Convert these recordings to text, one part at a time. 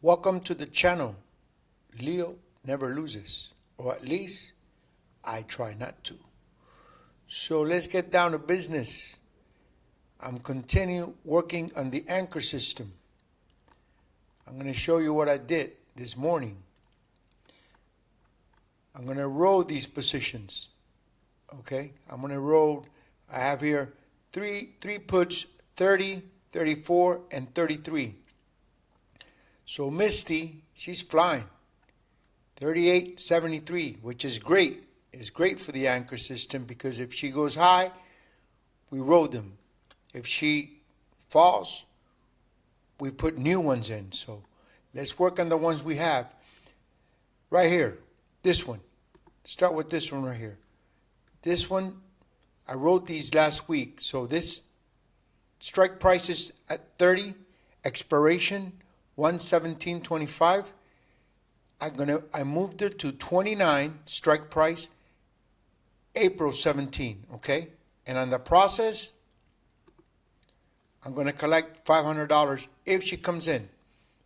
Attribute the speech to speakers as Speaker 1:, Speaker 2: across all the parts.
Speaker 1: Welcome to the channel. Leo never loses, or at least I try not to. So let's get down to business. I'm continue working on the anchor system. I'm going to show you what I did this morning. I'm going to roll these positions. Okay, I'm going to roll. I have here three puts, 30, 34, and 33. So Misty, she's flying, 38.73, which is great. It's great for the anchor system because if she goes high, we roll them. If she falls, we put new ones in. So let's work on the ones we have. Right here, this one. Start with this one right here. This one, I wrote these last week. So this strike price is at 30, expiration 117.25. I moved it to 29 strike price April 17, okay? And on the process, I'm going to collect $500 if she comes in.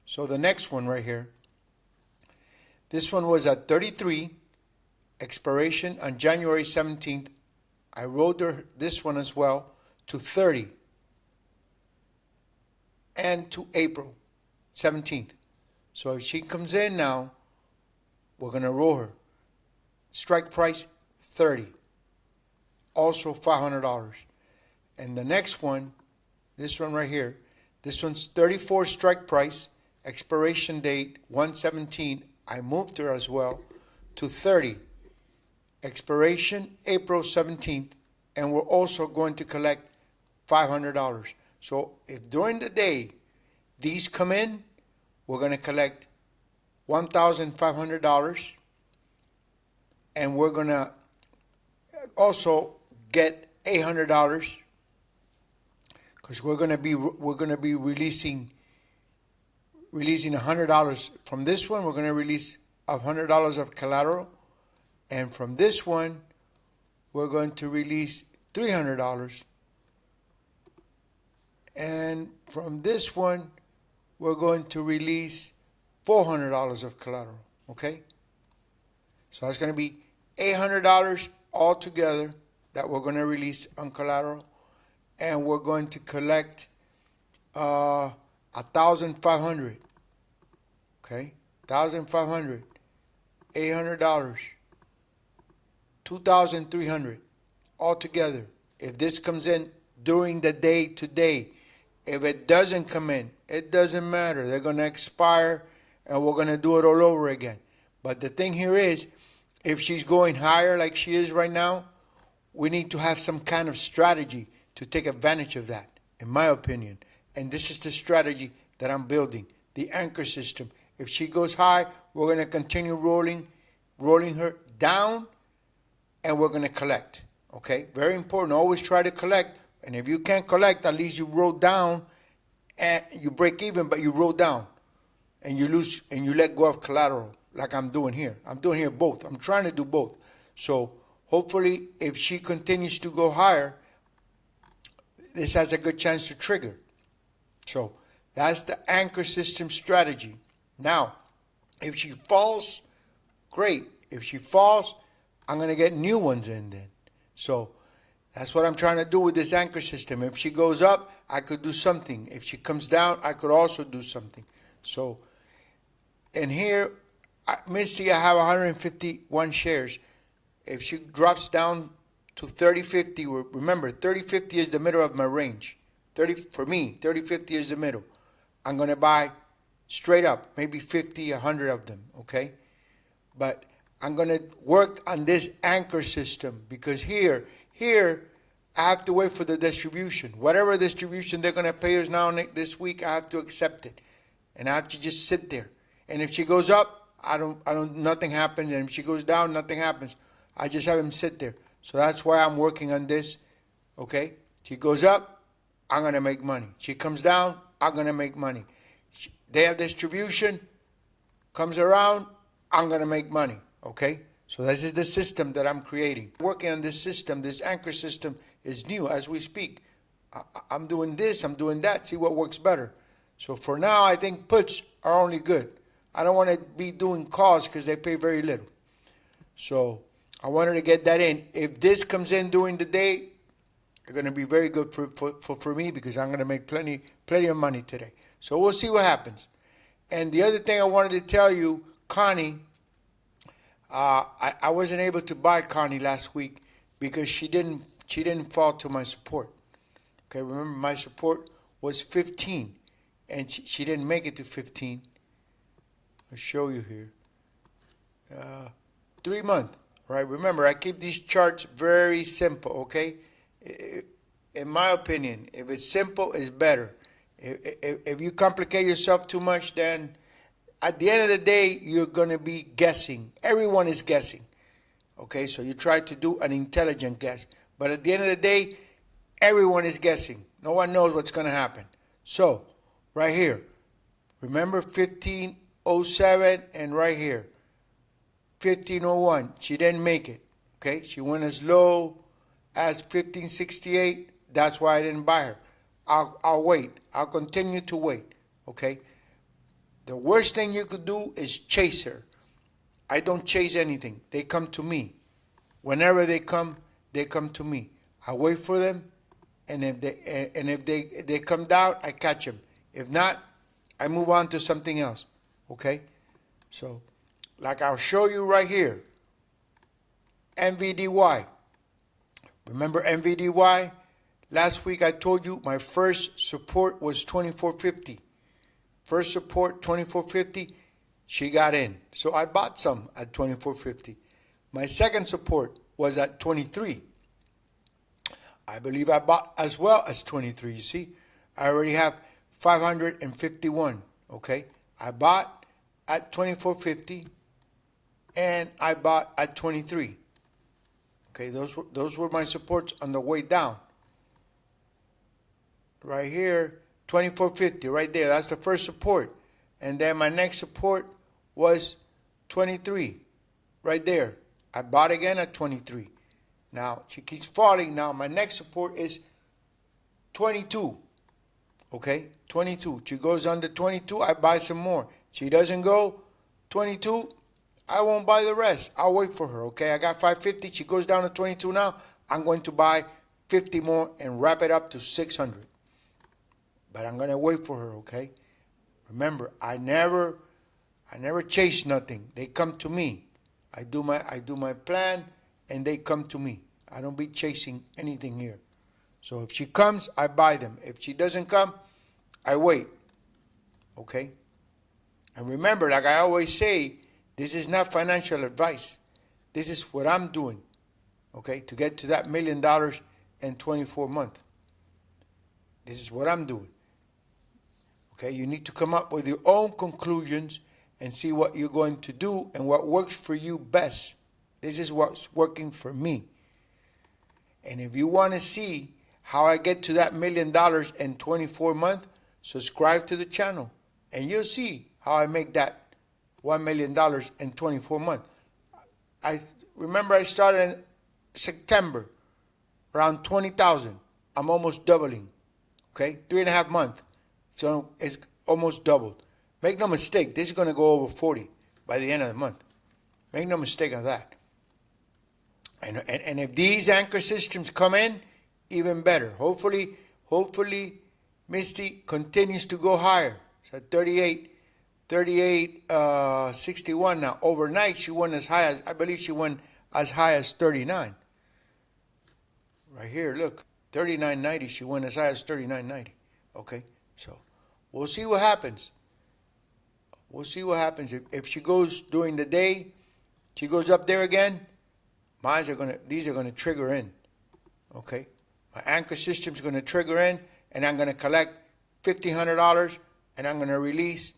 Speaker 1: So the next one right here, this one was at 33, expiration on January 17th. I rolled her this one as well to 30 and to April 17th. So if she comes in now, we're going to roll her. Strike price 30. Also $500. And the next one, this one right here, this one's 34 strike price, expiration date 117. I moved her as well to 30. Expiration April 17th. And we're also going to collect $500. So if during the day these come in, we're going to collect $1,500, and we're going to also get $800 because we're going to be releasing $100 from this one. We're going to release $100 of collateral, and from this one, we're going to release $300, and from this one, we're going to release $400 of collateral, okay? So that's going to be $800 altogether that we're going to release on collateral, and we're going to collect $1,500, okay? $1,500, $800, $2,300 altogether. If this comes in during the day today, if it doesn't come in, it doesn't matter. They're going to expire, and we're going to do it all over again. But the thing here is, if she's going higher like she is right now, we need to have some kind of strategy to take advantage of that, in my opinion. And this is the strategy that I'm building, the anchor system. If she goes high, we're going to continue rolling her down, and we're going to collect. Okay? Very important. Always try to collect. And if you can't collect, at least you roll down and you break even, but you roll down and you lose and you let go of collateral like I'm doing here. I'm doing here both. I'm trying to do both. So hopefully if she continues to go higher, this has a good chance to trigger. So that's the anchor system strategy. Now, if she falls, great. If she falls, I'm going to get new ones in then. So that's what I'm trying to do with this anchor system. If she goes up, I could do something. If she comes down, I could also do something. So, and here, Misty, I have 151 shares. If she drops down to 30.50, remember, 30.50 is the middle of my range. For me, 30.50 is the middle. I'm going to buy straight up, maybe 50, 100 of them, okay? But I'm going to work on this anchor system because here, I have to wait for the distribution. Whatever distribution they're going to pay us now this week, I have to accept it. And I have to just sit there. And if she goes up, nothing happens. And if she goes down, nothing happens. I just have him sit there. So that's why I'm working on this. Okay? She goes up, I'm going to make money. She comes down, I'm going to make money. They have distribution, comes around, I'm going to make money. Okay? So this is the system that I'm creating. Working on this system, this anchor system is new as we speak. I'm doing this, I'm doing that, see what works better. So for now, I think puts are only good. I don't want to be doing calls because they pay very little. So I wanted to get that in. If this comes in during the day, it's going to be very good for me because I'm going to make plenty of money today. So we'll see what happens. And the other thing I wanted to tell you, Connie, I wasn't able to buy Connie last week because she didn't fall to my support. Okay, remember my support was 15, and she didn't make it to 15. I'll show you here. 3 months, right? Remember, I keep these charts very simple, okay? In my opinion, if it's simple, it's better. If you complicate yourself too much, then at the end of the day, you're going to be guessing. Everyone is guessing, okay? So you try to do an intelligent guess. But at the end of the day, everyone is guessing. No one knows what's going to happen. So, right here, remember 1507 and right here, 1501. She didn't make it, okay? She went as low as 1568. That's why I didn't buy her. I'll wait. I'll continue to wait, okay? The worst thing you could do is chase her. I don't chase anything. They come to me. Whenever they come to me. I wait for them, and if they come down, I catch them. If not, I move on to something else, okay? So, like I'll show you right here, MVDY. Remember MVDY? Last week I told you my first support was 2450. First support 2450, she got in. So I bought some at 2450. My second support was at 23. I believe I bought as well as 23. You see, I already have 551. Okay, I bought at 2450, and I bought at 23. Okay, those were my supports on the way down. Right here, 2450, right there. That's the first support, and then my next support was 23, right there. I bought again at 23. Now she keeps falling. Now my next support is 22. Okay, 22. She goes under 22, I buy some more. She doesn't go 22, I won't buy the rest. I'll wait for her. Okay, I got 550. She goes down to 22 now. I'm going to buy 50 more and wrap it up to 600. But I'm going to wait for her, okay? Remember, I never chase nothing. They come to me. I do my plan, and they come to me. I don't be chasing anything here. So if she comes, I buy them. If she doesn't come, I wait. Okay? And remember, like I always say, this is not financial advice. This is what I'm doing, okay, to get to that $1 million in 24 months. This is what I'm doing. Okay, you need to come up with your own conclusions and see what you're going to do and what works for you best. This is what's working for me. And if you want to see how I get to that $1 million in 24 months, subscribe to the channel and you'll see how I make that $1 million in 24 months. I remember I started in September, around 20,000. I'm almost doubling. Okay, 3.5 months. So it's almost doubled. Make no mistake, this is going to go over 40 by the end of the month. Make no mistake of that. And if these anchor systems come in, even better. Hopefully, Misty continues to go higher. So 61 now. Overnight, she went as high as, I believe she went as high as 39. Right here, look, 39.90. She went as high as 39.90. Okay, so we'll see what happens. We'll see what happens. If she goes during the day, she goes up there again, these are gonna trigger in. Okay, my anchor system's gonna trigger in, and I'm gonna collect $1,500, and I'm gonna release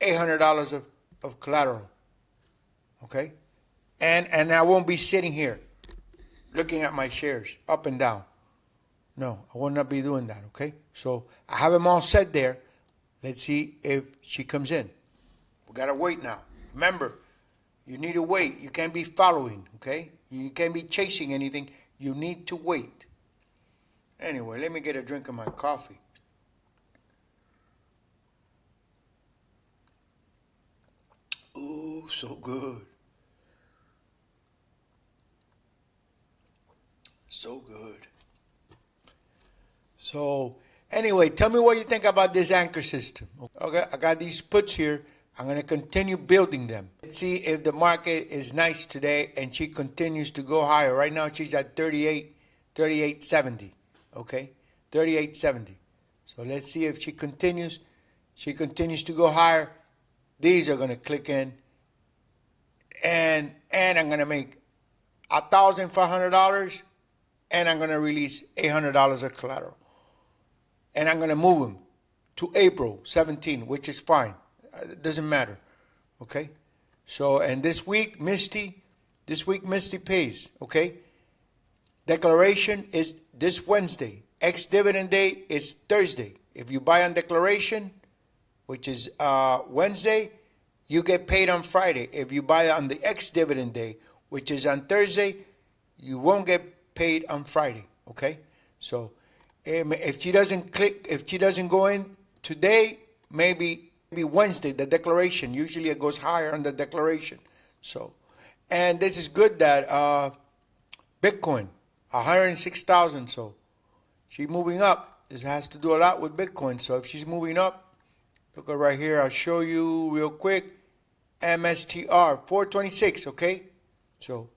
Speaker 1: $800 of collateral. Okay, and I won't be sitting here looking at my shares up and down. No, I will not be doing that. Okay, so I have them all set there. Let's see if she comes in. We gotta wait now. Remember, you need to wait. You can't be following. Okay, you can't be chasing anything. You need to wait. Anyway, let me get a drink of my coffee. Ooh, so good. So good. So anyway, tell me what you think about this anchor system. Okay, I got these puts here. I'm going to continue building them. Let's see if the market is nice today and she continues to go higher. Right now she's at 38.70. Okay, 38.70. So let's see if she continues. She continues to go higher. These are going to click in, and I'm going to make $1,500, and I'm going to release $800 of collateral, and I'm going to move them to April 17, which is fine. It doesn't matter. Okay. So, and this week Misty pays. Okay. Declaration is this Wednesday. Ex-dividend day is Thursday. If you buy on declaration, which is Wednesday, you get paid on Friday. If you buy on the ex-dividend day, which is on Thursday, you won't get paid on Friday. Okay. So if she doesn't go in today, maybe Wednesday, the declaration. Usually it goes higher on the declaration. So, and this is good that Bitcoin, 106,000. So she's moving up. This has to do a lot with Bitcoin. So if she's moving up, look at right here. I'll show you real quick. MSTR 426. Okay. So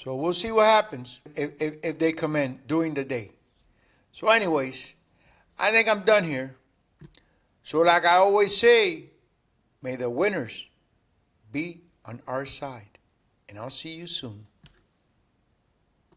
Speaker 1: we'll see what happens if they come in during the day. So anyways, I think I'm done here. So like I always say, may the winners be on our side. And I'll see you soon.